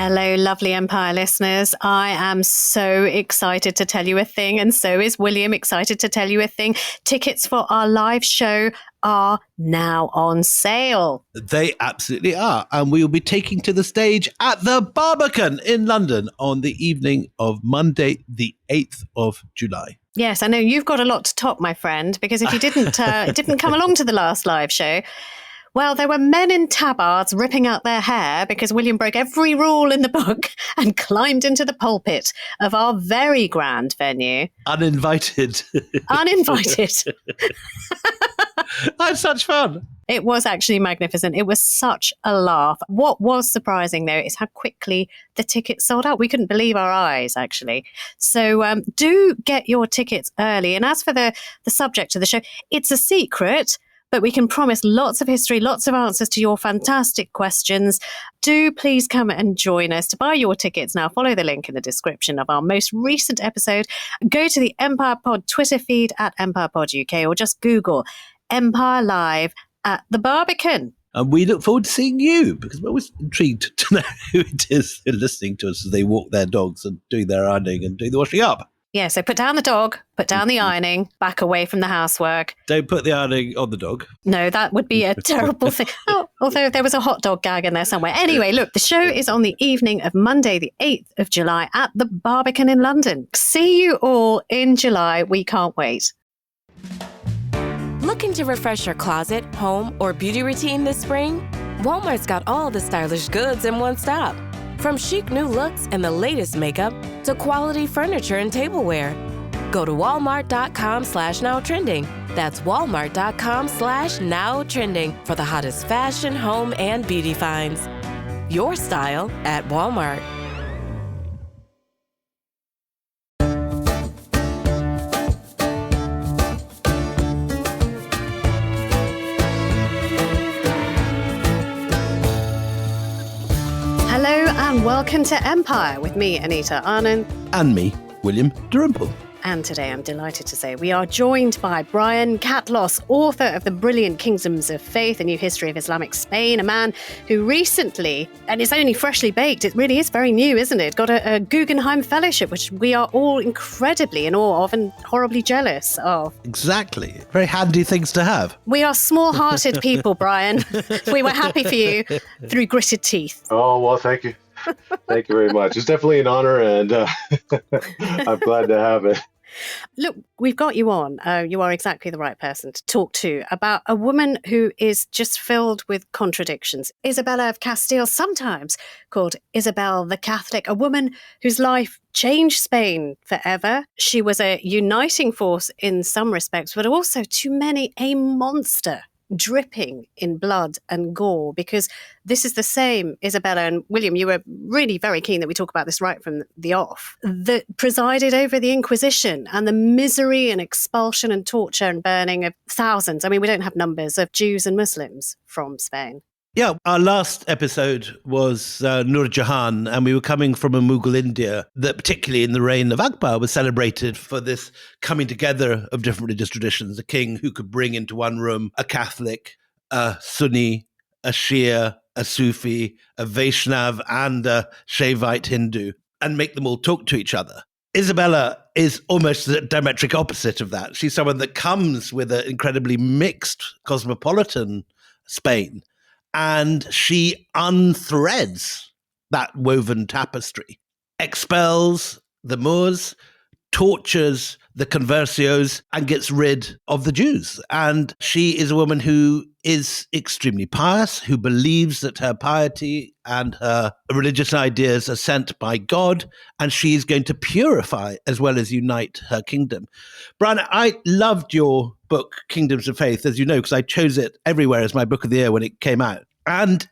Hello, lovely Empire listeners. I am so excited to tell you a thing, and so is William excited to tell you a thing. Tickets for our live show are now on sale. They absolutely are. And we will be taking to the stage at the Barbican in London on the evening of Monday, the 8th of July. Yes, I know you've got a lot to top, my friend, because if you didn't come along to the last live show, well, there were men in tabards ripping out their hair because William broke every rule in the book and climbed into the pulpit of our very grand venue. Uninvited. Uninvited. I had such fun. It was actually magnificent. It was such a laugh. What was surprising, though, is how quickly the tickets sold out. We couldn't believe our eyes, actually. So do get your tickets early. And as for the subject of the show, it's a secret, but we can promise lots of history, lots of answers to your fantastic questions. Do please come and join us. To buy your tickets now, follow the link in the description of our most recent episode. Go to the Empire Pod Twitter feed at Empire Pod UK, or just Google Empire Live at the Barbican. And we look forward to seeing you, because we're always intrigued to know who it is listening to us as they walk their dogs and doing their ironing and doing the washing up. Yeah, so put down the dog, put down the ironing, back away from the housework. Don't put the ironing on the dog. No, that would be a terrible thing. Oh, although there was a hot dog gag in there somewhere. Anyway, look, the show is on the evening of Monday, the 8th of July at the Barbican in London. See you all in July. We can't wait. Looking to refresh your closet, home, or beauty routine this spring? Walmart's got all the stylish goods in one stop. From chic new looks and the latest makeup to quality furniture and tableware. Go to walmart.com/nowtrending. That's walmart.com/nowtrending for the hottest fashion, home, and beauty finds. Your style at Walmart. Hello and welcome to Empire with me, Anita Arnon. And me, William Dalrymple. And today I'm delighted to say we are joined by Brian Catlos, author of The Brilliant Kingdoms of Faith, A New History of Islamic Spain, a man who recently, and it's only freshly baked, it really is very new, isn't it, got a Guggenheim Fellowship, which we are all incredibly in awe of and horribly jealous of. Exactly. Very handy things to have. We are small-hearted people, Brian. We were happy for you through gritted teeth. Oh, well, thank you. Thank you very much. It's definitely an honor, and I'm glad to have it. Look, we've got you on. You are exactly the right person to talk to about a woman who is just filled with contradictions. Isabella of Castile, sometimes called Isabel the Catholic, a woman whose life changed Spain forever. She was a uniting force in some respects, but also to many a monster, dripping in blood and gore, because this is the same Isabella, and William, you were really very keen that we talk about this right from the off, that presided over the Inquisition and the misery and expulsion and torture and burning of thousands. I mean, we don't have numbers of Jews and Muslims from Spain. Yeah, our last episode was Nur Jahan, and we were coming from a Mughal India that, particularly in the reign of Akbar, was celebrated for this coming together of different religious traditions. A king who could bring into one room a Catholic, a Sunni, a Shia, a Sufi, a Vaishnav, and a Shaivite Hindu, and make them all talk to each other. Isabella is almost the diametric opposite of that. She's someone that comes with an incredibly mixed cosmopolitan Spain, and she unthreads that woven tapestry, expels the Moors, tortures the conversios, and gets rid of the Jews. And she is a woman who is extremely pious, who believes that her piety and her religious ideas are sent by God, and she is going to purify as well as unite her kingdom. Brian, I loved your book, Kingdoms of Faith, as you know, because I chose it everywhere as my book of the year when it came out. And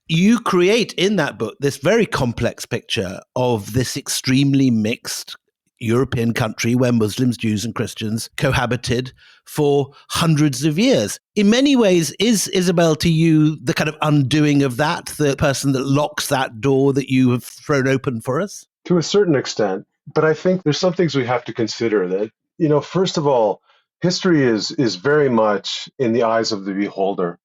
you create in that book this very complex picture of this extremely mixed European country where Muslims, Jews, and Christians cohabited for hundreds of years. In many ways, is Isabel to you the kind of undoing of that, the person that locks that door that you have thrown open for us? To a certain extent, but I think there's some things we have to consider that, first of all, history is very much in the eyes of the beholder.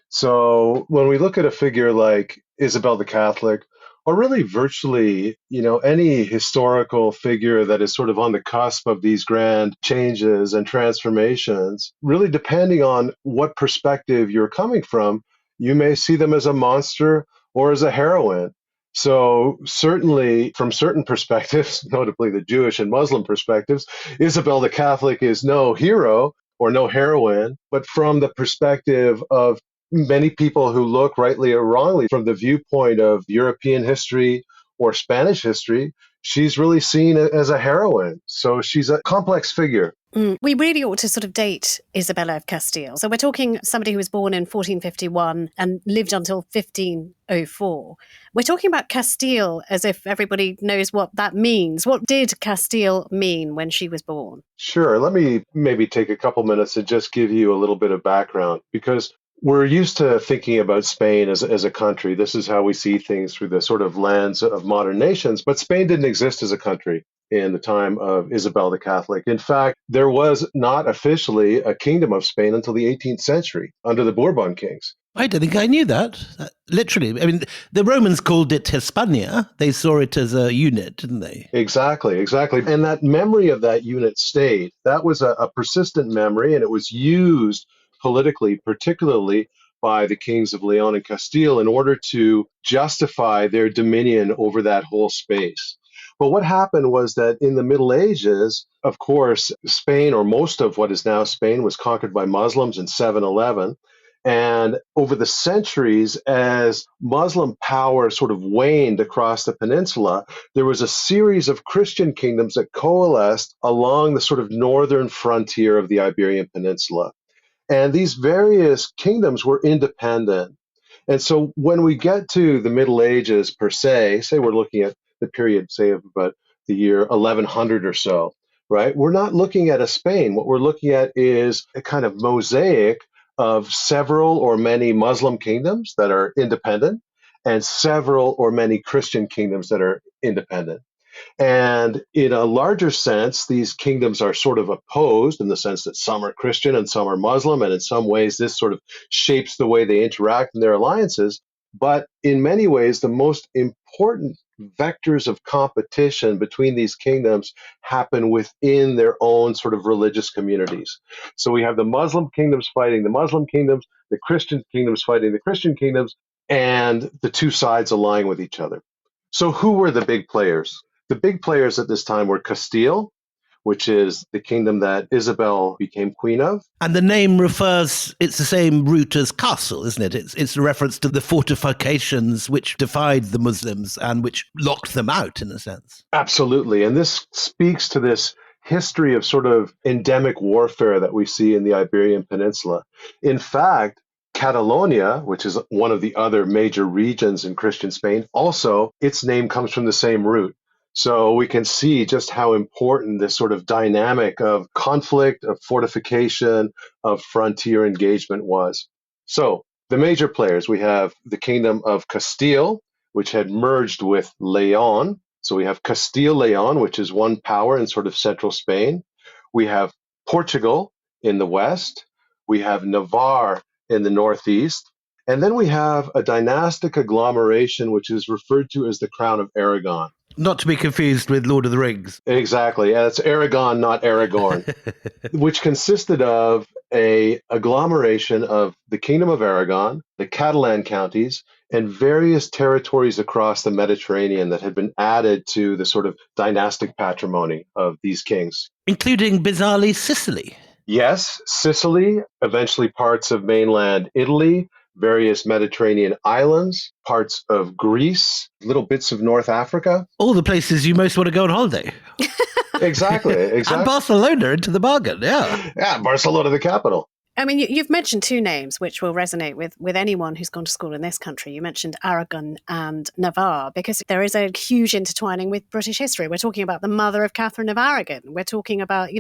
So when we look at a figure like Isabel the Catholic or really virtually, any historical figure that is sort of on the cusp of these grand changes and transformations, really depending on what perspective you're coming from, you may see them as a monster or as a heroine. So certainly from certain perspectives, notably the Jewish and Muslim perspectives, Isabel the Catholic is no hero or no heroine, but from the perspective of many people who look rightly or wrongly from the viewpoint of European history or Spanish history, she's really seen as a heroine. So she's a complex figure. We really ought to sort of date Isabella of Castile. So we're talking somebody who was born in 1451 and lived until 1504. We're talking about Castile as if everybody knows what that means. What did Castile mean when she was born? Sure. Let me maybe take a couple minutes to just give you a little bit of background, because we're used to thinking about Spain as a country. This is how we see things through the sort of lens of modern nations. But Spain didn't exist as a country in the time of Isabel the Catholic. In fact, there was not officially a kingdom of Spain until the 18th century under the Bourbon kings. I don't think I knew that. Literally. I mean, the Romans called it Hispania. They saw it as a unit, didn't they? Exactly. And that memory of that unit stayed. That was a persistent memory, and it was used politically, particularly by the kings of Leon and Castile, in order to justify their dominion over that whole space. But what happened was that in the Middle Ages, of course, Spain, or most of what is now Spain, was conquered by Muslims in 711. And over the centuries, as Muslim power sort of waned across the peninsula, there was a series of Christian kingdoms that coalesced along the sort of northern frontier of the Iberian Peninsula. And these various kingdoms were independent. And so when we get to the Middle Ages per se, say we're looking at the period, say, of about the year 1100 or so, right? We're not looking at a Spain. What we're looking at is a kind of mosaic of several or many Muslim kingdoms that are independent and several or many Christian kingdoms that are independent. And in a larger sense, these kingdoms are sort of opposed in the sense that some are Christian and some are Muslim. And in some ways, this sort of shapes the way they interact in their alliances. But in many ways, the most important vectors of competition between these kingdoms happen within their own sort of religious communities. So we have the Muslim kingdoms fighting the Muslim kingdoms, the Christian kingdoms fighting the Christian kingdoms, and the two sides align with each other. So who were the big players? The big players at this time were Castile, which is the kingdom that Isabel became queen of. And the name refers, it's the same root as castle, isn't it? It's a reference to the fortifications which defied the Muslims and which locked them out, in a sense. Absolutely. And this speaks to this history of sort of endemic warfare that we see in the Iberian Peninsula. In fact, Catalonia, which is one of the other major regions in Christian Spain, also its name comes from the same root. So we can see just how important this sort of dynamic of conflict, of fortification, of frontier engagement was. So the major players, we have the kingdom of Castile, which had merged with Leon. So we have Castile-Leon, which is one power in sort of central Spain. We have Portugal in the west. We have Navarre in the northeast. And then we have a dynastic agglomeration, which is referred to as the Crown of Aragon. Not to be confused with Lord of the Rings. Exactly. It's Aragon, not Aragorn, which consisted of an agglomeration of the Kingdom of Aragon, the Catalan counties, and various territories across the Mediterranean that had been added to the sort of dynastic patrimony of these kings. Including, bizarrely, Sicily. Yes, Sicily, eventually parts of mainland Italy, various Mediterranean islands, parts of Greece, little bits of North Africa. All the places you most want to go on holiday. Exactly. And Barcelona into the bargain, yeah. Yeah, Barcelona, the capital. I mean, you've mentioned two names which will resonate with anyone who's gone to school in this country. You mentioned Aragon and Navarre, because there is a huge intertwining with British history. We're talking about the mother of Catherine of Aragon. We're talking about,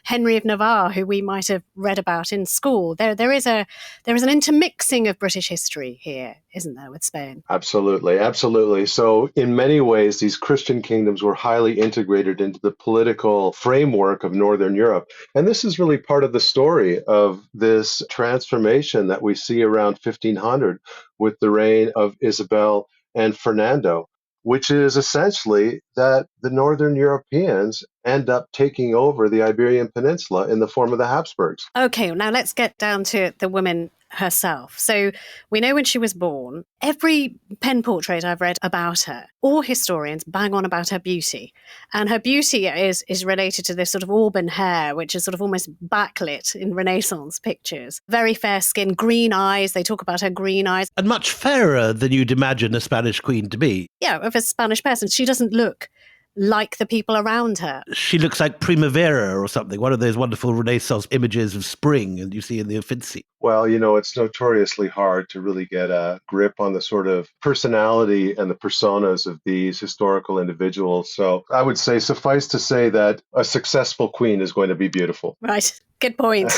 Henry of Navarre, who we might have read about in school. There is an intermixing of British history here, isn't there, with Spain? Absolutely. So in many ways, these Christian kingdoms were highly integrated into the political framework of Northern Europe. And this is really part of the story of this transformation that we see around 1500 with the reign of Isabel and Fernando. which is essentially that the Northern Europeans end up taking over the Iberian Peninsula in the form of the Habsburgs. Okay, now let's get down to the woman herself. So we know when she was born. Every pen portrait I've read about her, all historians bang on about her beauty. And her beauty is related to this sort of auburn hair, which is sort of almost backlit in Renaissance pictures. Very fair skin, green eyes. They talk about her green eyes. And much fairer than you'd imagine a Spanish queen to be. Yeah, of a Spanish person. She doesn't look like the people around her. She looks like Primavera or something, one of those wonderful Renaissance images of spring that you see in the Uffizi. Well, it's notoriously hard to really get a grip on the sort of personality and the personas of these historical individuals. So I would say, suffice to say that a successful queen is going to be beautiful. Right. Good point.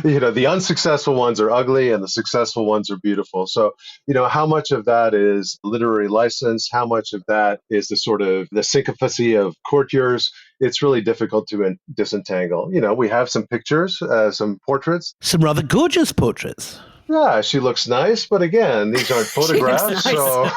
The unsuccessful ones are ugly and the successful ones are beautiful. So, how much of that is literary license? How much of that is the sort of the sycophancy of courtiers? It's really difficult to disentangle. We have some pictures, some portraits. Some rather gorgeous portraits. Yeah, she looks nice, but again, these aren't photographs, nice. So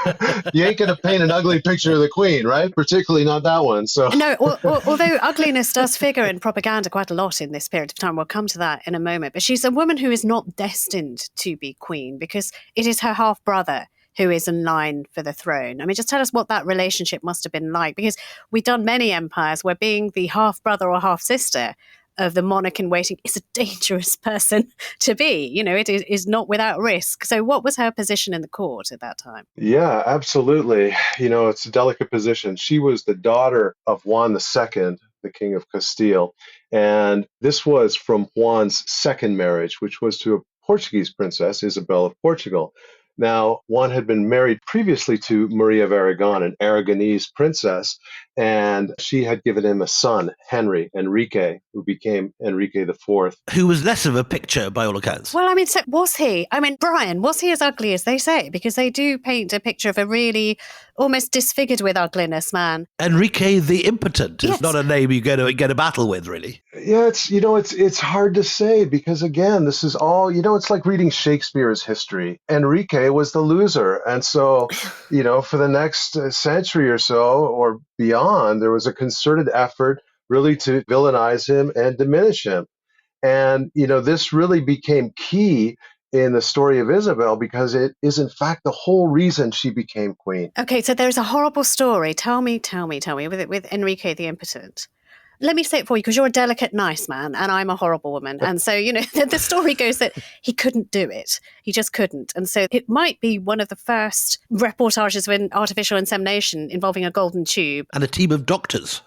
you ain't going to paint an ugly picture of the queen, right? Particularly not that one. So no, although ugliness does figure in propaganda quite a lot in this period of time. We'll come to that in a moment. But she's a woman who is not destined to be queen because it is her half-brother who is in line for the throne. I mean, just tell us what that relationship must have been like, because we've done many empires where being the half-brother or half-sister of the monarch in waiting is a dangerous person to be. It is not without risk. So what was her position in the court at that time? Yeah, absolutely. It's a delicate position. She was the daughter of Juan II, the King of Castile. And this was from Juan's second marriage, which was to a Portuguese princess, Isabella of Portugal. Now, Juan had been married previously to Maria of Aragon, an Aragonese princess, and she had given him a son, Enrique, who became Enrique IV. Who was less of a picture by all accounts. Well, so was he? Brian, was he as ugly as they say? Because they do paint a picture of a really almost disfigured with ugliness man. Enrique the Impotent is not a name you get a battle with, really. Yeah, it's hard to say because, again, this is all, it's like reading Shakespeare's history. Enrique was the loser. And so, for the next century or so or beyond, there was a concerted effort really to villainize him and diminish him. And, this really became key in the story of Isabel because it is, in fact, the whole reason she became queen. Okay, so there's a horrible story. Tell me with Enrique the Impotent. Let me say it for you, because you're a delicate, nice man, and I'm a horrible woman. And so, the story goes that he couldn't do it. He just couldn't. And so it might be one of the first reportages of artificial insemination involving a golden tube. And a team of doctors.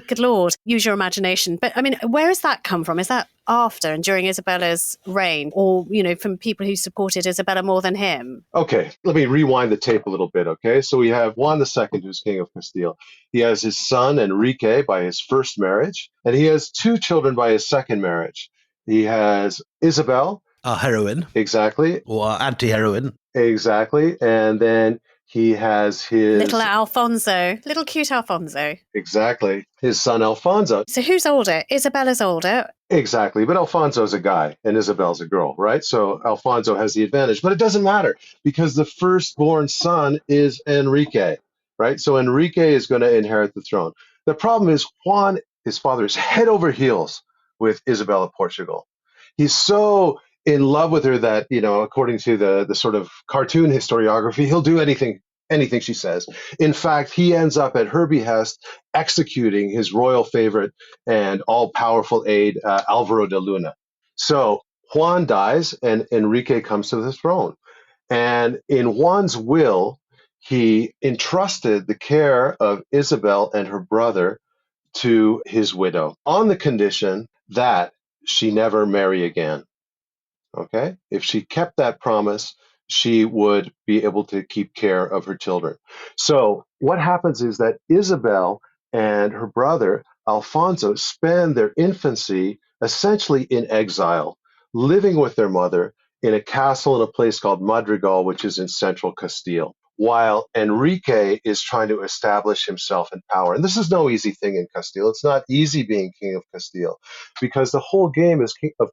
Good Lord, use your imagination. But, where has that come from? Is that after and during Isabella's reign, or, from people who supported Isabella more than him? Okay, let me rewind the tape a little bit, okay? So we have Juan II, who's King of Castile. He has his son, Enrique, by his first marriage, and he has two children by his second marriage. He has Isabel. Our heroine. Exactly. Or our anti-heroine. Exactly. And then he has his... Little cute Alfonso. Exactly. His son, Alfonso. So who's older? Isabella's older. Exactly. But Alfonso's a guy and Isabel's a girl, right? So Alfonso has the advantage. But it doesn't matter because the firstborn son is Enrique, right? So Enrique is going to inherit the throne. The problem is Juan, his father, is head over heels with Isabella of Portugal. He's so in love with her that, according to the sort of cartoon historiography, he'll do anything she says. In fact, he ends up at her behest executing his royal favorite and all-powerful aide, Alvaro de Luna. So Juan dies and Enrique comes to the throne. And in Juan's will, he entrusted the care of Isabel and her brother to his widow on the condition that she never marry again. Okay? If she kept that promise, she would be able to keep care of her children. So what happens is that Isabel and her brother, Alfonso, spend their infancy essentially in exile, living with their mother in a castle in a place called Madrigal, which is in central Castile, while Enrique is trying to establish himself in power. And this is no easy thing in Castile. It's not easy being King of Castile, because the whole game as King of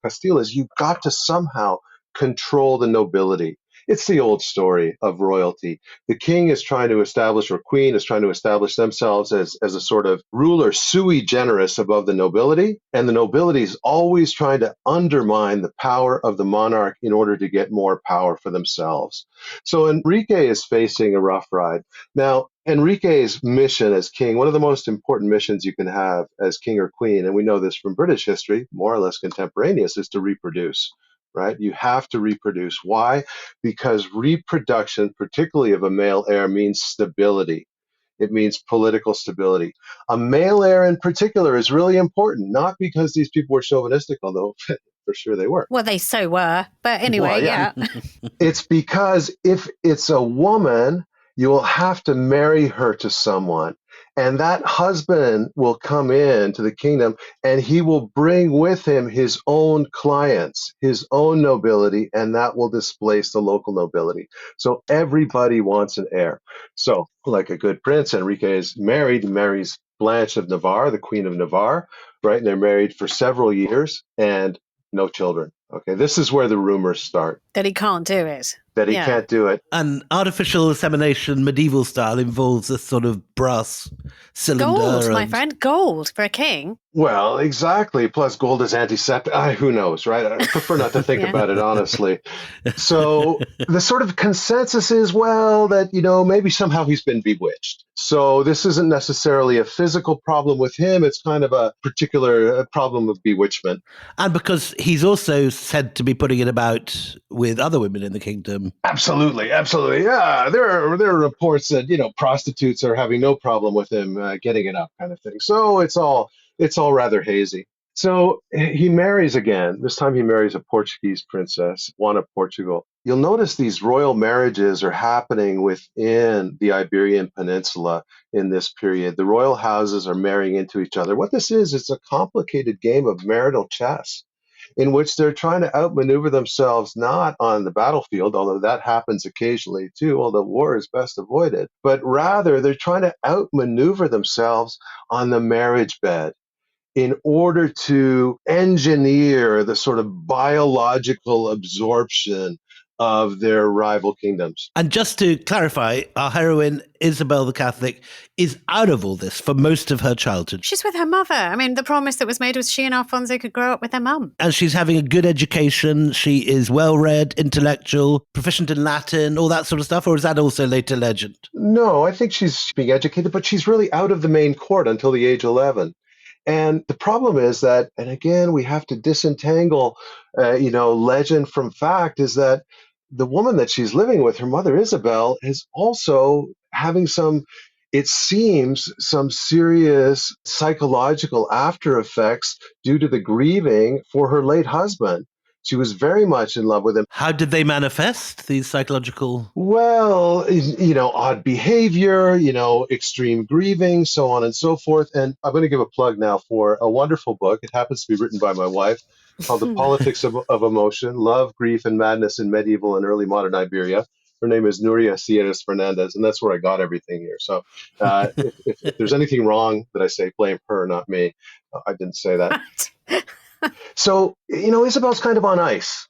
Castile is you've got to somehow control the nobility. It's the old story of royalty. The king is trying to establish, or queen is trying to establish themselves as a sort of ruler sui generis above the nobility. And the nobility is always trying to undermine the power of the monarch in order to get more power for themselves. So Enrique is facing a rough ride. Now, Enrique's mission as king, one of the most important missions you can have as king or queen, and we know this from British history, more or less contemporaneous, is to reproduce, right? You have to reproduce. Why? Because reproduction, particularly of a male heir, means stability. It means political stability. A male heir in particular is really important, not because these people were chauvinistic, although for sure they were. Well, they so were. But anyway, Well, yeah. It's because if it's a woman, you will have to marry her to someone. And that husband will come into the kingdom and he will bring with him his own clients, his own nobility, and that will displace the local nobility. So everybody wants an heir. So, like a good prince, Enrique is married, marries Blanche of Navarre, the Queen of Navarre, right? And they're married for several years and no children. Okay, this is where the rumors start. That he can't do it. That he can't do it. And artificial insemination, medieval style, involves a sort of brass cylinder. Gold, my friend, gold for a king. Well, exactly. Plus, gold is antiseptic. Who knows, right? I prefer not to think about it, honestly. So the sort of consensus is, well, that, maybe somehow he's been bewitched. So this isn't necessarily a physical problem with him. It's kind of a particular problem of bewitchment. And because he's also said to be putting it about with other women in the kingdom. Absolutely. Yeah, there are reports that, prostitutes are having no problem with him getting it up kind of thing. So it's all rather hazy. So he marries again. This time he marries a Portuguese princess, Juana of Portugal. You'll notice these royal marriages are happening within the Iberian Peninsula in this period. The royal houses are marrying into each other. What this is, it's a complicated game of marital chess in which they're trying to outmaneuver themselves, not on the battlefield, although that happens occasionally too, although war is best avoided, but rather they're trying to outmaneuver themselves on the marriage bed in order to engineer the sort of biological absorption of their rival kingdoms. And just to clarify, our heroine, Isabel the Catholic, is out of all this for most of her childhood. She's with her mother. I mean, the promise that was made was she and Alfonso could grow up with their mum. And she's having a good education. She is well-read, intellectual, proficient in Latin, all that sort of stuff. Or is that also later legend? No, I think she's being educated, but she's really out of the main court until the age of 11. And the problem is that, and again, we have to disentangle, legend from fact, is that the woman that she's living with, her mother Isabel, is also having it seems, some serious psychological after effects due to the grieving for her late husband. She was very much in love with him. How did they manifest these psychological? Well, odd behavior, extreme grieving, so on and so forth. And I'm going to give a plug now for a wonderful book. It happens to be written by my wife, called The Politics of Emotion, Love, Grief, and Madness in Medieval and Early Modern Iberia. Her name is Nuria Sierras Fernandez, and that's where I got everything here. So if there's anything wrong that I say, blame her, not me. I didn't say that. So, Isabel's kind of on ice.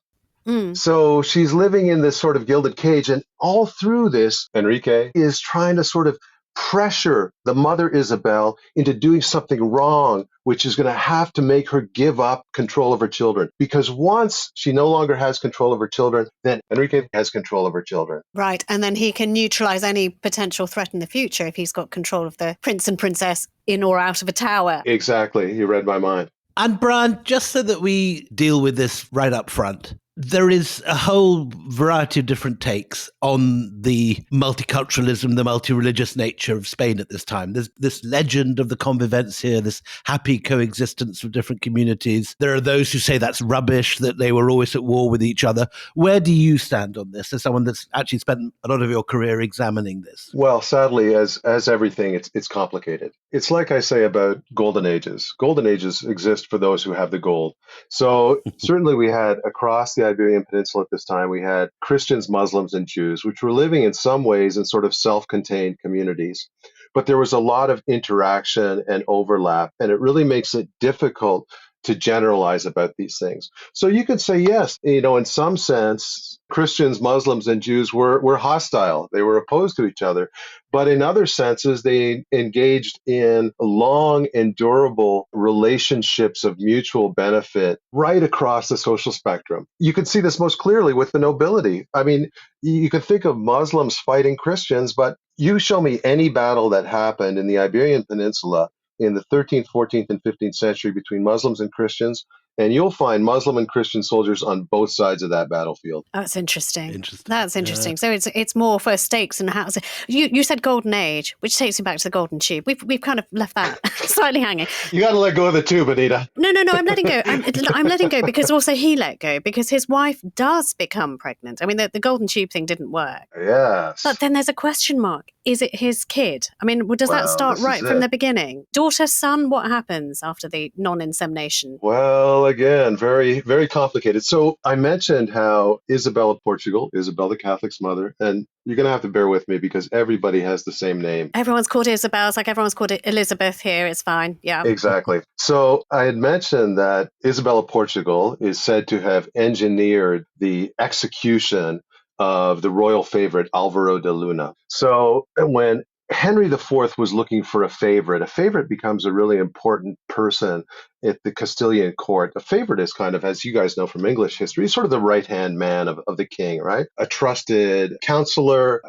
So she's living in this sort of gilded cage. And all through this, Enrique is trying to sort of pressure the mother Isabel into doing something wrong, which is going to have to make her give up control of her children. Because once she no longer has control of her children, then Enrique has control of her children. Right. And then he can neutralize any potential threat in the future if he's got control of the prince and princess in or out of a tower. Exactly. You read my mind. And Brian, just so that we deal with this right up front, there is a whole variety of different takes on the multiculturalism, the multi-religious nature of Spain at this time. There's this legend of the convivencia, this happy coexistence of different communities. There are those who say that's rubbish, that they were always at war with each other. Where do you stand on this, as someone that's actually spent a lot of your career examining this? Well, sadly, as everything, it's complicated. It's like I say about golden ages. Golden ages exist for those who have the gold. So certainly we had across the Iberian Peninsula at this time, we had Christians, Muslims, and Jews, which were living in some ways in sort of self-contained communities. But there was a lot of interaction and overlap, and it really makes it difficult to generalize about these things. So you could say, yes, in some sense, Christians, Muslims, and Jews were hostile. They were opposed to each other. But in other senses, they engaged in long and durable relationships of mutual benefit right across the social spectrum. You can see this most clearly with the nobility. I mean, you could think of Muslims fighting Christians, but you show me any battle that happened in the Iberian Peninsula in the 13th, 14th, and 15th century between Muslims and Christians, and you'll find Muslim and Christian soldiers on both sides of that battlefield. That's interesting. Interesting. That's interesting. Yeah. So it's more for stakes and how. You said golden age, which takes me back to the golden tube. We've kind of left that slightly hanging. You got to let go of the tube, Anita. No. I'm letting go. I'm letting go because also he let go because his wife does become pregnant. I mean, the golden tube thing didn't work. Yes. But then there's a question mark. Is it his kid? I mean, does that start right from the beginning? Daughter, son, what happens after the non-insemination? Well, again, very, very complicated. So I mentioned how Isabella of Portugal, Isabel the Catholic's mother, and you're going to have to bear with me because everybody has the same name. Everyone's called Isabel. It's like everyone's called Elizabeth here. It's fine. Yeah. Exactly. So I had mentioned that Isabel of Portugal is said to have engineered the execution of the royal favorite Alvaro de Luna. So when Henry IV was looking for a favorite becomes a really important person at the Castilian court. A favorite is kind of, as you guys know from English history, sort of the right-hand man of the king, right? A trusted counselor,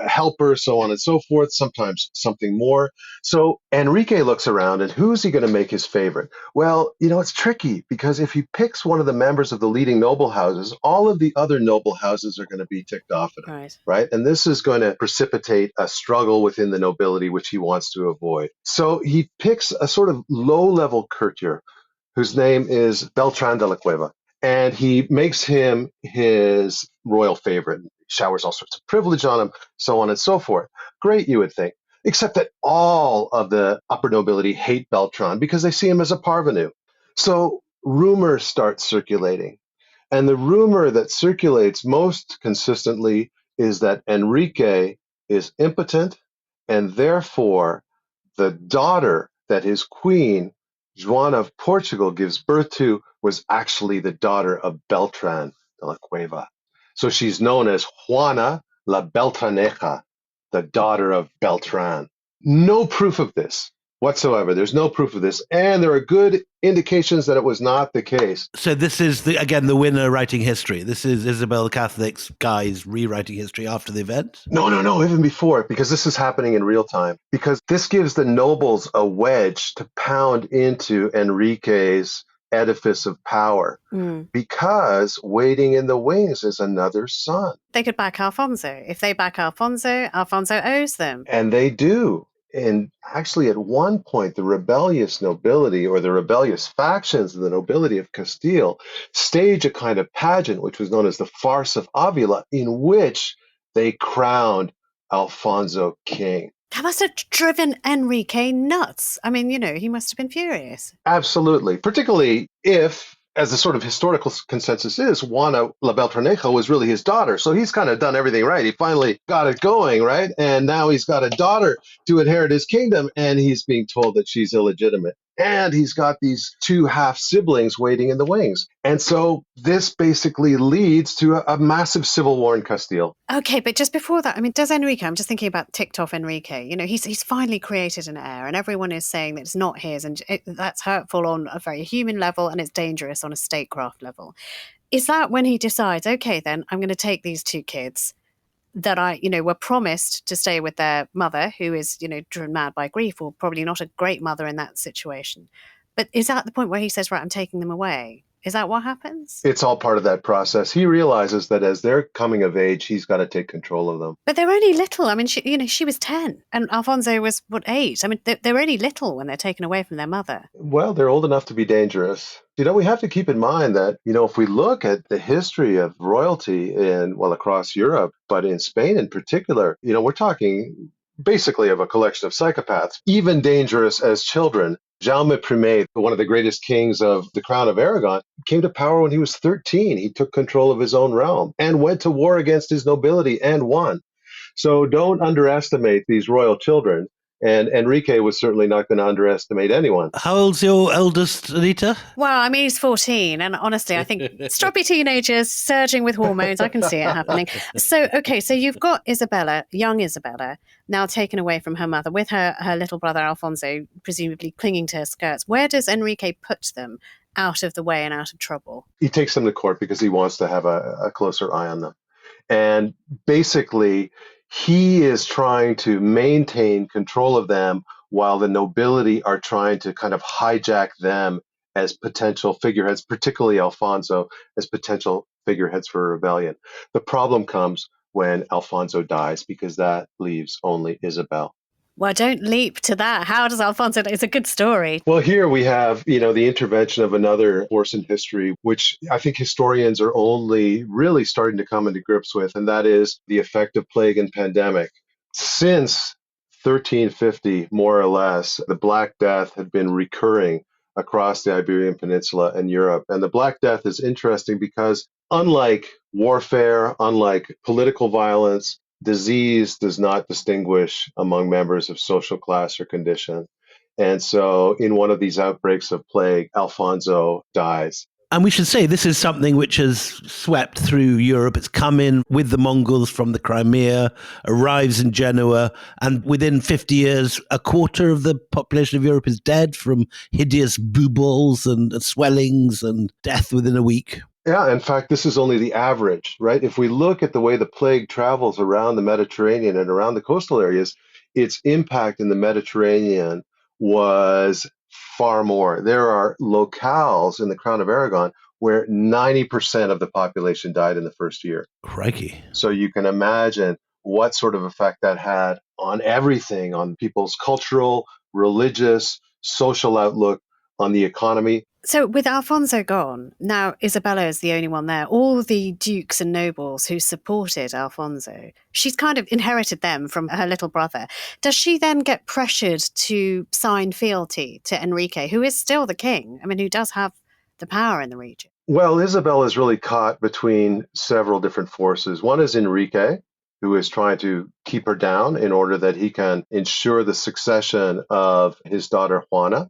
helper, so on and so forth, sometimes something more. So Enrique looks around, and who's he going to make his favorite? Well, it's tricky, because if he picks one of the members of the leading noble houses, all of the other noble houses are going to be ticked off at him, right? And this is going to precipitate a struggle within the nobility, which he wants to avoid. So he picks a sort of low-level courtier whose name is Beltran de la Cueva, and he makes him his royal favorite, showers all sorts of privilege on him, so on and so forth. Great, you would think, except that all of the upper nobility hate Beltran because they see him as a parvenu. So rumors start circulating, and the rumor that circulates most consistently is that Enrique is impotent, and therefore the daughter that his queen, Joan of Portugal, gives birth to was actually the daughter of Beltran de la Cueva. So she's known as Juana la Beltraneja, the daughter of Beltran. No proof of this whatsoever. There's no proof of this. And there are good indications that it was not the case. So this is, the winner writing history. This is Isabel the Catholic's guys rewriting history after the event? No, even before, because this is happening in real time. Because this gives the nobles a wedge to pound into Enrique's edifice of power, because waiting in the wings is another son. They could back Alfonso. If they back Alfonso, Alfonso owes them. And they do. And actually, at one point, the rebellious nobility, or the rebellious factions of the nobility of Castile, stage a kind of pageant, which was known as the Farce of Avila, in which they crowned Alfonso king. That must have driven Enrique nuts. I mean, he must have been furious. Absolutely. Particularly if, as the sort of historical consensus is, Juana la Beltraneja was really his daughter. So he's kind of done everything right. He finally got it going, right? And now he's got a daughter to inherit his kingdom, and he's being told that she's illegitimate. And he's got these two half siblings waiting in the wings. And so this basically leads to a massive civil war in Castile. Okay, but just before that, I mean, does Enrique, I'm just thinking about ticked off Enrique, he's finally created an heir, and everyone is saying that it's not his, and that's hurtful on a very human level, and it's dangerous on a statecraft level. Is that when he decides, okay, then I'm going to take these two kids that were promised to stay with their mother, who is, driven mad by grief, or probably not a great mother in that situation. But is that the point where he says, right, I'm taking them away? Is that what happens? It's all part of that process. He realizes that as they're coming of age, he's got to take control of them. But they're only little. I mean, she was 10 and Alfonso was, 8? I mean, they're only little when they're taken away from their mother. Well, they're old enough to be dangerous. We have to keep in mind that, if we look at the history of royalty across Europe, but in Spain in particular, we're talking basically of a collection of psychopaths, even dangerous as children. Jaume I, one of the greatest kings of the Crown of Aragon, came to power when he was 13. He took control of his own realm and went to war against his nobility and won. So don't underestimate these royal children. And Enrique was certainly not going to underestimate anyone. How old's your eldest, Anita? Well, I mean, he's 14. And honestly, I think stroppy teenagers surging with hormones, I can see it happening. So, okay, so you've got Isabella, young Isabella, now taken away from her mother with her little brother Alfonso, presumably clinging to her skirts. Where does Enrique put them out of the way and out of trouble? He takes them to court because he wants to have a closer eye on them. And basically, he is trying to maintain control of them while the nobility are trying to kind of hijack them as potential figureheads, particularly Alfonso, as potential figureheads for a rebellion. The problem comes when Alfonso dies, because that leaves only Isabel. Well, don't leap to that. How does Alfonso? It's a good story. Well, here we have, the intervention of another force in history, which I think historians are only really starting to come into grips with, and that is the effect of plague and pandemic. Since 1350, more or less, the Black Death had been recurring across the Iberian Peninsula and Europe. And the Black Death is interesting because, unlike warfare, unlike political violence, disease does not distinguish among members of social class or condition. And so in one of these outbreaks of plague, Alfonso dies. And we should say this is something which has swept through Europe. It's come in with the Mongols from the Crimea, arrives in Genoa, and within 50 years, a quarter of the population of Europe is dead from hideous buboes and swellings and death within a week. Yeah, in fact, this is only the average, right? If we look at the way the plague travels around the Mediterranean and around the coastal areas, its impact in the Mediterranean was far more. There are locales in the Crown of Aragon where 90% of the population died in the first year. Crikey. So you can imagine what sort of effect that had on everything, on people's cultural, religious, social outlook, on the economy. So with Alfonso gone, now Isabella is the only one there. All the dukes and nobles who supported Alfonso, she's kind of inherited them from her little brother. Does she then get pressured to sign fealty to Enrique, who is still the king? I mean, who does have the power in the region? Well, Isabella is really caught between several different forces. One is Enrique, who is trying to keep her down in order that he can ensure the succession of his daughter Juana.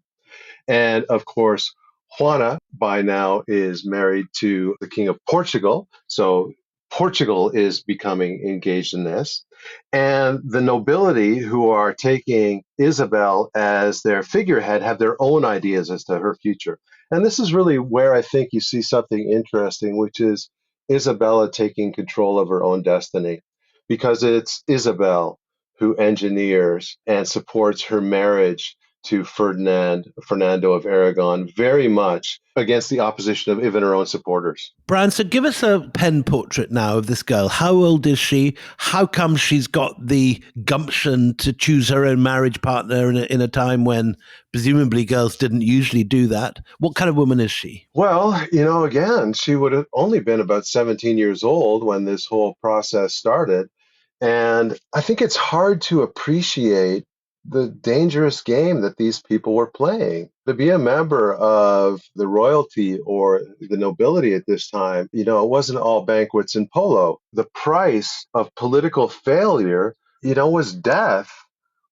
And of course, Juana by now is married to the King of Portugal. So Portugal is becoming engaged in this. And the nobility who are taking Isabel as their figurehead have their own ideas as to her future. And this is really where I think you see something interesting, which is Isabella taking control of her own destiny, because it's Isabel who engineers and supports her marriage to Ferdinando of Aragon, very much against the opposition of even her own supporters. Brian, so give us a pen portrait now of this girl. How old is she? How come she's got the gumption to choose her own marriage partner in a time when presumably girls didn't usually do that? What kind of woman is she? Well, again, she would have only been about 17 years old when this whole process started. And I think it's hard to appreciate the dangerous game that these people were playing. To be a member of the royalty or the nobility at this time, it wasn't all banquets and polo. The price of political failure, was death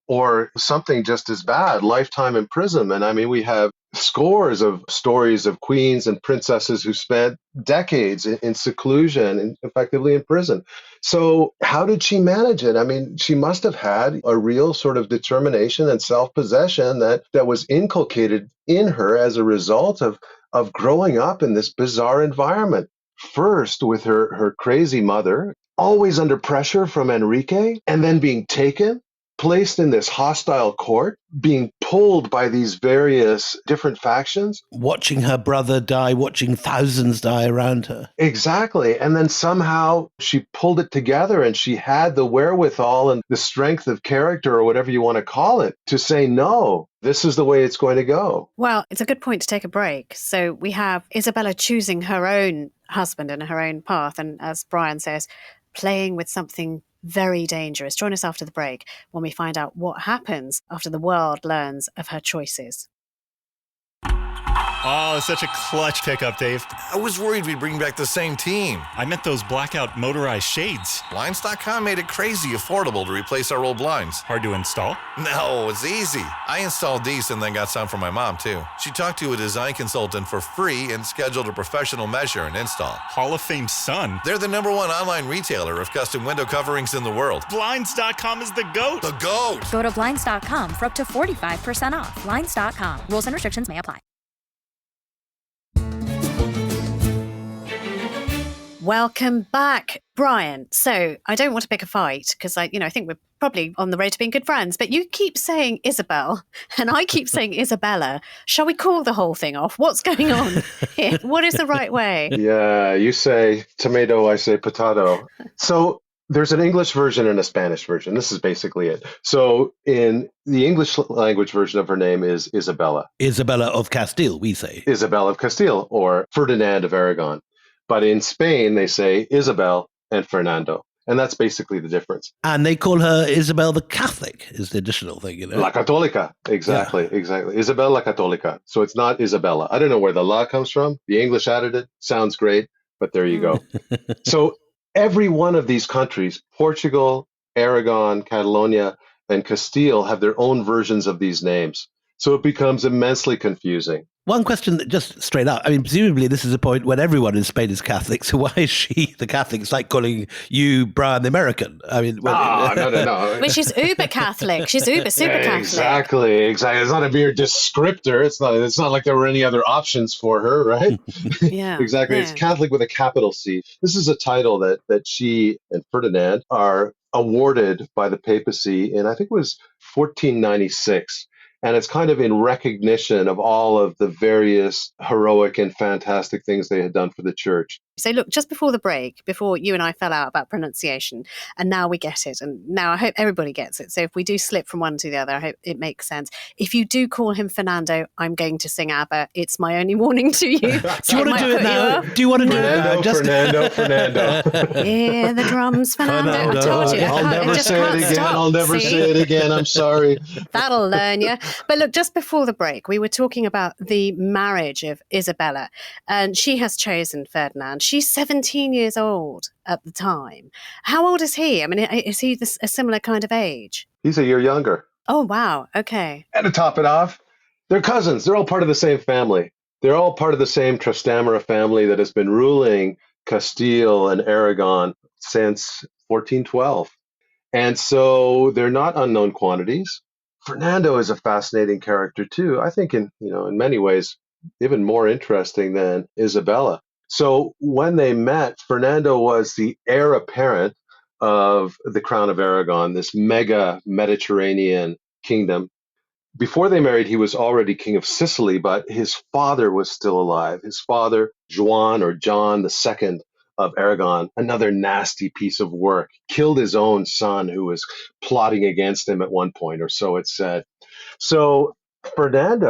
or something just as bad, lifetime imprisonment. I mean, we have scores of stories of queens and princesses who spent decades in seclusion and effectively in prison. So how did she manage it? I mean, she must have had a real sort of determination and self-possession that was inculcated in her as a result of growing up in this bizarre environment. First with her crazy mother, always under pressure from Enrique, and then being taken, placed in this hostile court, being pulled by these various different factions. Watching her brother die, watching thousands die around her. Exactly. And then somehow she pulled it together and she had the wherewithal and the strength of character, or whatever you want to call it, to say, no, this is the way it's going to go. Well, it's a good point to take a break. So we have Isabella choosing her own husband and her own path. And as Brian says, playing with something very dangerous. Join us after the break when we find out what happens after the world learns of her choices. Oh, such a clutch pickup, Dave. I was worried we'd bring back the same team. I meant those blackout motorized shades. Blinds.com made it crazy affordable to replace our old blinds. Hard to install? No, it's easy. I installed these and then got some for my mom, too. She talked to a design consultant for free and scheduled a professional measure and install. Hall of Fame son. They're the #1 online retailer of custom window coverings in the world. Blinds.com is the GOAT. The GOAT! Go to Blinds.com for up to 45% off. Blinds.com. Rules and restrictions may apply. Welcome back, Brian. So I don't want to pick a fight because I think we're probably on the road to being good friends, but you keep saying Isabel and I keep saying Isabella. Shall we call the whole thing off? What's going on here? What is the right way? Yeah, you say tomato, I say potato. So there's an English version and a Spanish version. This is basically it. So in the English language version of her name is Isabella. Isabella of Castile, we say. Isabella of Castile or Ferdinand of Aragon. But in Spain, they say Isabel and Fernando. And that's basically the difference. And they call her Isabel the Catholic is the additional thing, you know. La Católica. Exactly. Isabel la Católica. So it's not Isabella. I don't know where the la comes from. The English added it. Sounds great. But there you go. So every one of these countries, Portugal, Aragon, Catalonia, and Castile, have their own versions of these names. So it becomes immensely confusing. One question that just straight up, I mean, presumably this is a point when everyone in Spain is Catholic, so why is she the Catholic? It's like calling you Brian the American. I mean, No. Well, she's uber Catholic. She's super Catholic. Exactly. It's not a mere descriptor. It's not like there were any other options for her, right? Yeah. Exactly. Yeah. It's Catholic with a capital C. This is a title that she and Ferdinand are awarded by the papacy in, I think it was 1496. And it's kind of in recognition of all of the various heroic and fantastic things they had done for the church. So look, just before the break, before you and I fell out about pronunciation, and now we get it. And now I hope everybody gets it. So if we do slip from one to the other, I hope it makes sense. If you do call him Fernando, I'm going to sing ABBA. It's my only warning to you. do you want to do it now? Do you want to do it now? Fernando. Yeah, the drums, Fernando. I told you. I'll never say it again. I'll never say it again. I'm sorry. That'll learn you. But look, just before the break, we were talking about the marriage of Isabella, and she has chosen Ferdinand. She's 17 years old at the time. How old is he? I mean, is he a similar kind of age? He's a year younger. Oh, wow. Okay. And to top it off, they're cousins. They're all part of the same family. They're all part of the same Trastamara family that has been ruling Castile and Aragon since 1412. And so they're not unknown quantities. Fernando is a fascinating character too. I think in many ways even more interesting than Isabella. So when they met, Fernando was the heir apparent of the Crown of Aragon, this mega Mediterranean kingdom. Before they married, he was already king of Sicily, but his father was still alive. His father, John II of Aragon, another nasty piece of work, killed his own son who was plotting against him at one point, or so it's said. So Ferdinand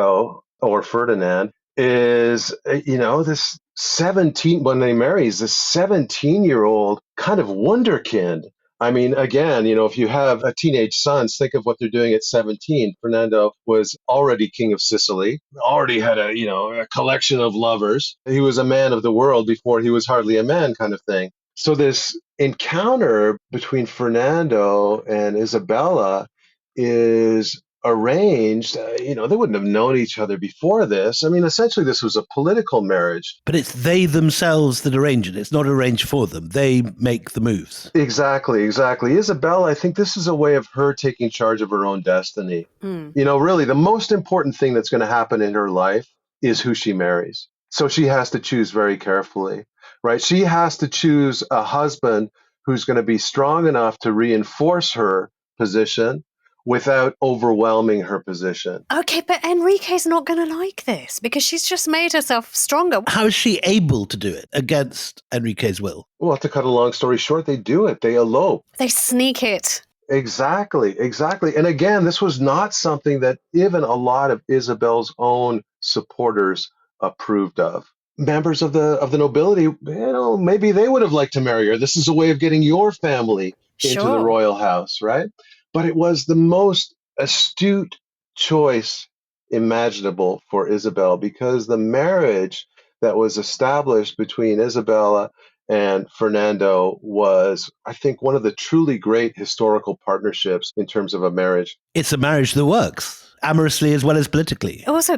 is, this 17, when they marry, he's this 17-year-old kind of wunderkind. I mean, again, if you have a teenage sons, think of what they're doing at 17. Fernando was already king of Sicily, already had a collection of lovers. He was a man of the world before he was hardly a man, kind of thing. So this encounter between Fernando and Isabella is arranged. They wouldn't have known each other before this. I mean, essentially, this was a political marriage. But it's they themselves that arrange it. It's not arranged for them. They make the moves. Exactly. Isabella, I think this is a way of her taking charge of her own destiny. Really, the most important thing that's going to happen in her life is who she marries. So she has to choose very carefully, right? She has to choose a husband who's going to be strong enough to reinforce her position without overwhelming her position. Okay, but Enrique's not going to like this because she's just made herself stronger. How is she able to do it against Enrique's will? Well, to cut a long story short, they do it. They elope. They sneak it. Exactly. And again, this was not something that even a lot of Isabel's own supporters approved of. Members of the nobility, maybe they would have liked to marry her. This is a way of getting your family into the royal house, right? But it was the most astute choice imaginable for Isabel, because the marriage that was established between Isabella and Fernando was, I think, one of the truly great historical partnerships in terms of a marriage. It's a marriage that works, amorously as well as politically. Also,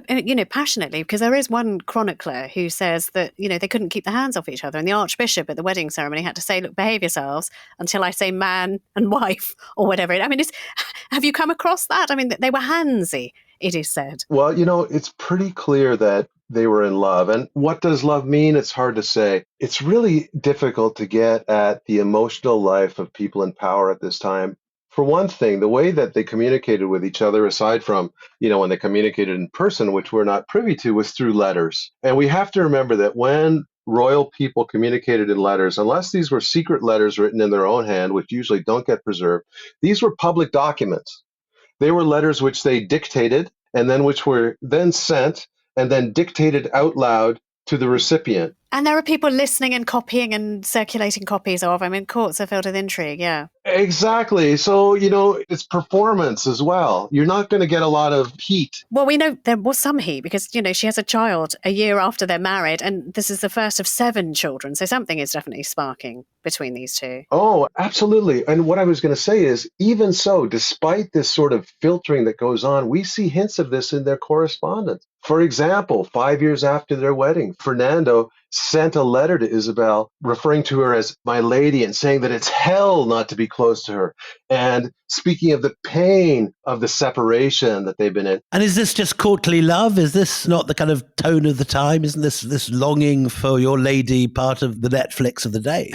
passionately, because there is one chronicler who says that, they couldn't keep their hands off each other. And the archbishop at the wedding ceremony had to say, look, behave yourselves until I say man and wife or whatever. Have you come across that? They were handsy, it is said. Well, it's pretty clear that they were in love. And what does love mean? It's hard to say. It's really difficult to get at the emotional life of people in power at this time. For one thing, the way that they communicated with each other, aside from, when they communicated in person, which we're not privy to, was through letters. And we have to remember that when royal people communicated in letters, unless these were secret letters written in their own hand, which usually don't get preserved, these were public documents. They were letters which they dictated and then which were then sent and then dictated out loud to the recipient. And there are people listening and copying and circulating copies of. Courts are filled with intrigue, yeah. Exactly. So, it's performance as well. You're not going to get a lot of heat. Well, we know there was some heat because, she has a child a year after they're married, and this is the first of 7 children. So something is definitely sparking between these two. Oh, absolutely. And what I was going to say is, even so, despite this sort of filtering that goes on, we see hints of this in their correspondence. For example, 5 years after their wedding, Fernando sent a letter to Isabel referring to her as my lady and saying that it's hell not to be close to her, and speaking of the pain of the separation that they've been in. And is this just courtly love? Is this not the kind of tone of the time? Isn't this longing for your lady part of the Netflix of the day?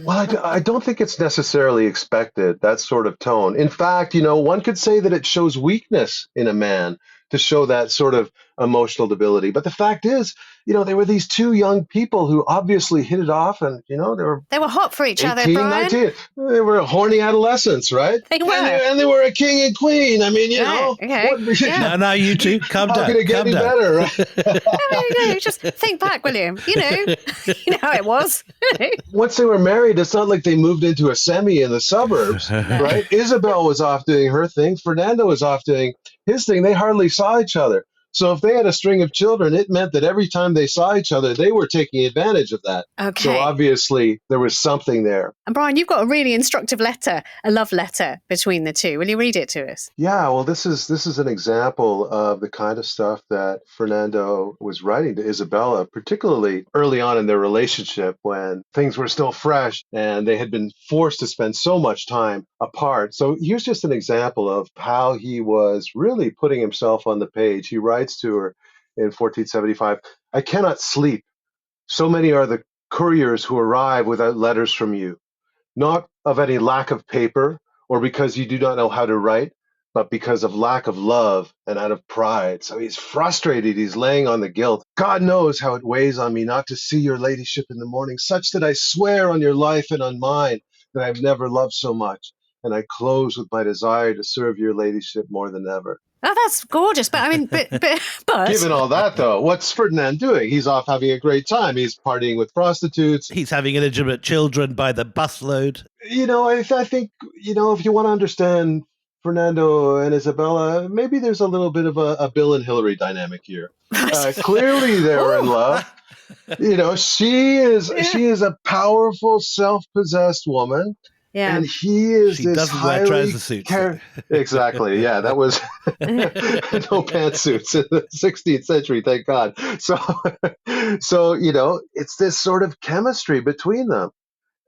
Well, I don't think it's necessarily expected, that sort of tone. In fact, one could say that it shows weakness in a man to show that sort of emotional debility. But the fact is, they were these 2 young people who obviously hit it off, and, they were hot for each 18, other, Brian. 19. They were horny adolescents, right? They were. And they were a king and queen. Okay. No, you two, calm down. How could it get any better, right? Just think back, William. You know how it was. Once they were married, it's not like they moved into a semi in the suburbs, right? Isabel was off doing her thing. Fernando was off doing his thing. They hardly saw each other. So if they had a string of children, it meant that every time they saw each other, they were taking advantage of that. Okay. So obviously there was something there. And Brian, you've got a really instructive letter, a love letter between the two. Will you read it to us? Yeah, well, this is an example of the kind of stuff that Fernando was writing to Isabella, particularly early on in their relationship when things were still fresh and they had been forced to spend so much time apart. So here's just an example of how he was really putting himself on the page. He writes to her in 1475, I cannot sleep. So many are the couriers who arrive without letters from you, not of any lack of paper or because you do not know how to write, but because of lack of love and out of pride. So he's frustrated. He's laying on the guilt. God knows how it weighs on me not to see your ladyship in the morning, such that I swear on your life and on mine that I've never loved so much. And I close with my desire to serve your ladyship more than ever. Oh, that's gorgeous. But but given all that, though, what's Ferdinand doing? He's off having a great time. He's partying with prostitutes. He's having illegitimate children by the busload. I think, if you want to understand Fernando and Isabella, maybe there's a little bit of a Bill and Hillary dynamic here. Clearly, they're in love. She is a powerful, self-possessed woman. Yeah. And he is she this doesn't wear trouser suits. Exactly. Yeah, that was no pantsuits in the 16th century, thank God. So it's this sort of chemistry between them.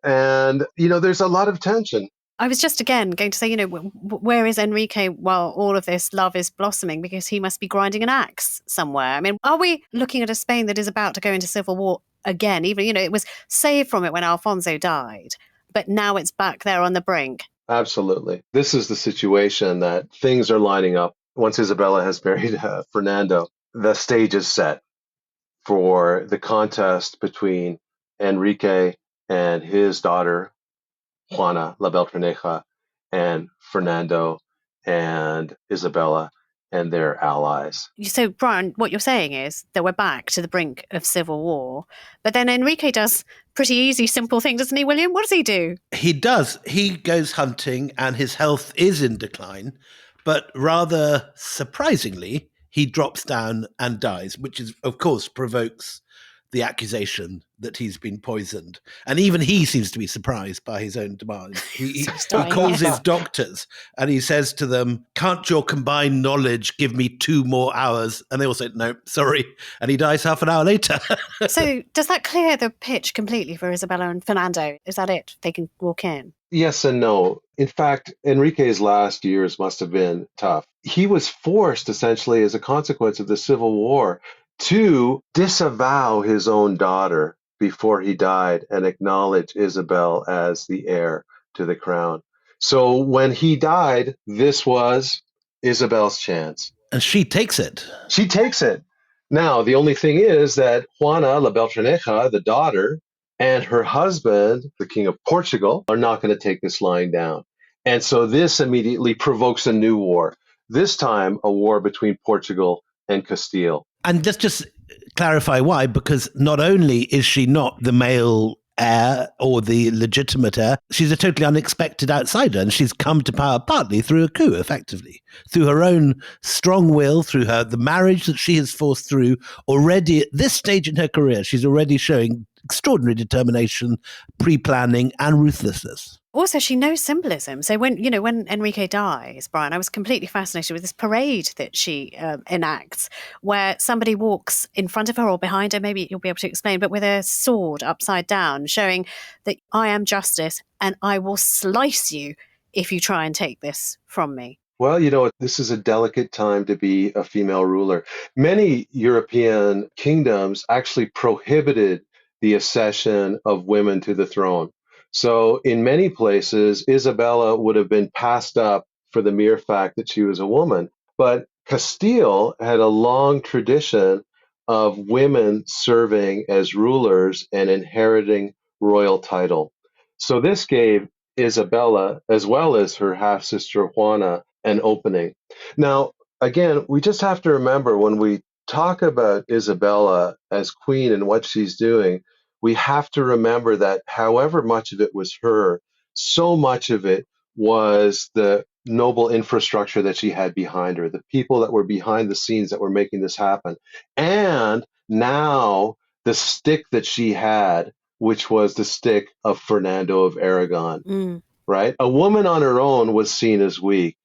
And, there's a lot of tension. I was just again going to say, where is Enrique while all of this love is blossoming? Because he must be grinding an axe somewhere. Are we looking at a Spain that is about to go into civil war again? Even, it was saved from it when Alfonso died. But now it's back there on the brink. Absolutely. This is the situation that things are lining up. Once Isabella has married Fernando, the stage is set for the contest between Enrique and his daughter, Juana La Beltraneja, and Fernando and Isabella and their allies. So, Brian, what you're saying is that we're back to the brink of civil war. But then Enrique does pretty easy, simple thing, doesn't he, William? What does he do? He does. He goes hunting and his health is in decline. But rather surprisingly, he drops down and dies, which is, of course, provokes the accusation that he's been poisoned. And even he seems to be surprised by his own demands. He calls his doctors and he says to them, "Can't your combined knowledge give me 2 more hours?" And they all say, "No, sorry." And he dies half an hour later. So does that clear the pitch completely for Isabella and Fernando? Is that it? They can walk in? Yes and no. In fact, Enrique's last years must have been tough. He was forced, essentially, as a consequence of the Civil War, to disavow his own daughter before he died and acknowledge Isabel as the heir to the crown. So when he died, this was Isabel's chance. And she takes it. She takes it. Now, the only thing is that Juana La Beltraneja, the daughter, and her husband, the King of Portugal, are not going to take this lying down. And so this immediately provokes a new war, this time a war between Portugal and Castile. And just clarify why, because not only is she not the male heir or the legitimate heir, she's a totally unexpected outsider, and she's come to power partly through a coup, effectively, through her own strong will, through the marriage that she has forced through. Already at this stage in her career, she's already showing extraordinary determination, pre-planning, and ruthlessness. Also, she knows symbolism. So when Enrique dies, Brian, I was completely fascinated with this parade that she enacts, where somebody walks in front of her or behind her, maybe you'll be able to explain, but with a sword upside down, showing that I am justice and I will slice you if you try and take this from me. Well, this is a delicate time to be a female ruler. Many European kingdoms actually prohibited the accession of women to the throne. So in many places, Isabella would have been passed up for the mere fact that she was a woman. But Castile had a long tradition of women serving as rulers and inheriting royal title. So this gave Isabella, as well as her half-sister Juana, an opening. Now, again, we just have to remember when we talk about Isabella as queen and what she's doing, we have to remember that however much of it was her, so much of it was the noble infrastructure that she had behind her, the people that were behind the scenes that were making this happen. And now the stick that she had, which was the stick of Ferdinand of Aragon, right? A woman on her own was seen as weak.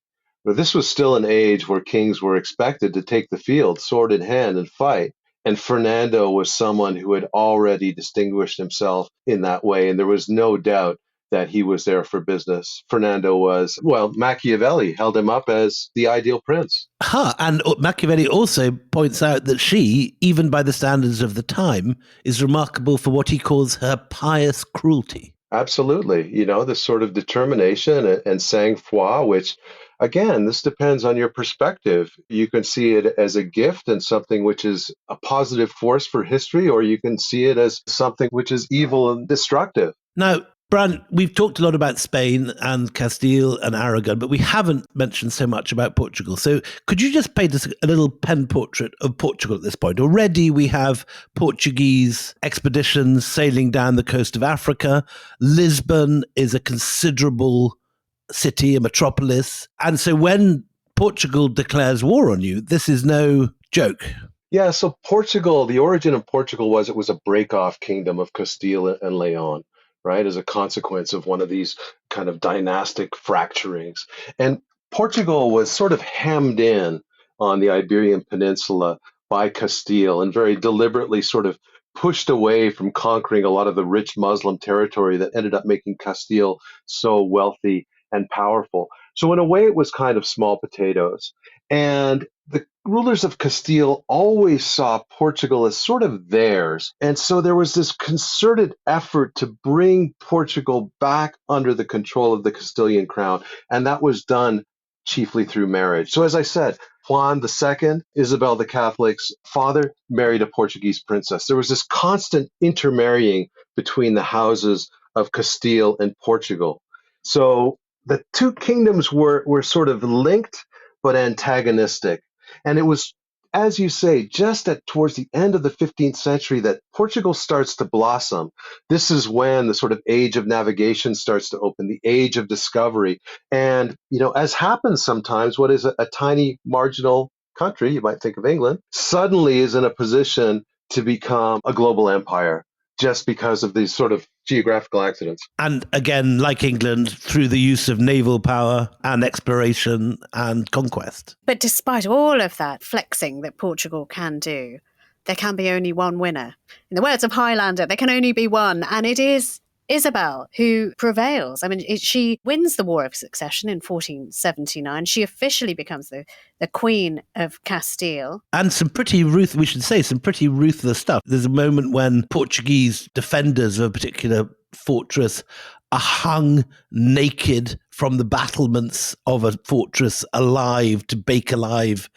But this was still an age where kings were expected to take the field, sword in hand, and fight. And Fernando was someone who had already distinguished himself in that way. And there was no doubt that he was there for business. Fernando was, Machiavelli held him up as the ideal prince. And Machiavelli also points out that she, even by the standards of the time, is remarkable for what he calls her pious cruelty. Absolutely. This sort of determination and sang-froid, which, again, this depends on your perspective. You can see it as a gift and something which is a positive force for history, or you can see it as something which is evil and destructive. Now, Brian, we've talked a lot about Spain and Castile and Aragon, but we haven't mentioned so much about Portugal. So could you just paint us a little pen portrait of Portugal at this point? Already we have Portuguese expeditions sailing down the coast of Africa. Lisbon is a considerable city, a metropolis. And so when Portugal declares war on you, this is no joke. Yeah, so Portugal, the origin of Portugal was it was a break-off kingdom of Castile and Leon, right, as a consequence of one of these kind of dynastic fracturings. And Portugal was sort of hemmed in on the Iberian Peninsula by Castile and very deliberately sort of pushed away from conquering a lot of the rich Muslim territory that ended up making Castile so wealthy and powerful. So in a way, it was kind of small potatoes. And the rulers of Castile always saw Portugal as sort of theirs. And so there was this concerted effort to bring Portugal back under the control of the Castilian crown. And that was done chiefly through marriage. So as I said, Juan II, Isabel the Catholic's father, married a Portuguese princess. There was this constant intermarrying between the houses of Castile and Portugal. So the two kingdoms were sort of linked but antagonistic. And it was, as you say, just towards the end of the 15th century that Portugal starts to blossom. This is when the sort of age of navigation starts to open, the age of discovery. And, as happens sometimes, what is a tiny marginal country, you might think of England, suddenly is in a position to become a global empire just because of these sort of geographical accidents. And again, like England, through the use of naval power and exploration and conquest. But despite all of that flexing that Portugal can do, there can be only one winner. In the words of Highlander, there can only be one, and it is Isabel who prevails. I mean, she wins the War of Succession in 1479. She officially becomes the Queen of Castile. And some pretty ruthless stuff. There's a moment when Portuguese defenders of a particular fortress are hung naked from the battlements of a fortress alive to bake alive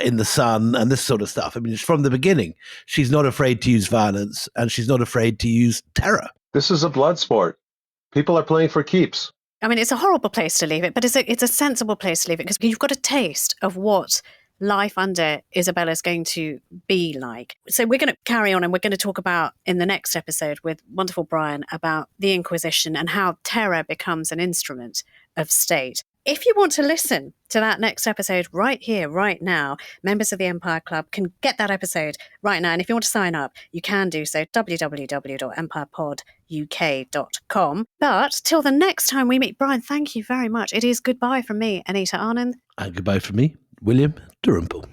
in the sun and this sort of stuff. I mean, from the beginning, she's not afraid to use violence and she's not afraid to use terror. This is a blood sport. People are playing for keeps. I mean, it's a horrible place to leave it, but it's a sensible place to leave it because you've got a taste of what life under Isabella is going to be like. So we're going to carry on and we're going to talk about in the next episode with wonderful Brian about the Inquisition and how terror becomes an instrument of state. If you want to listen to that next episode right here, right now, members of the Empire Club can get that episode right now. And if you want to sign up, you can do so, www.empirepoduk.com. But till the next time we meet, Brian, thank you very much. It is goodbye from me, Anita Anand. And goodbye from me, William Dalrymple.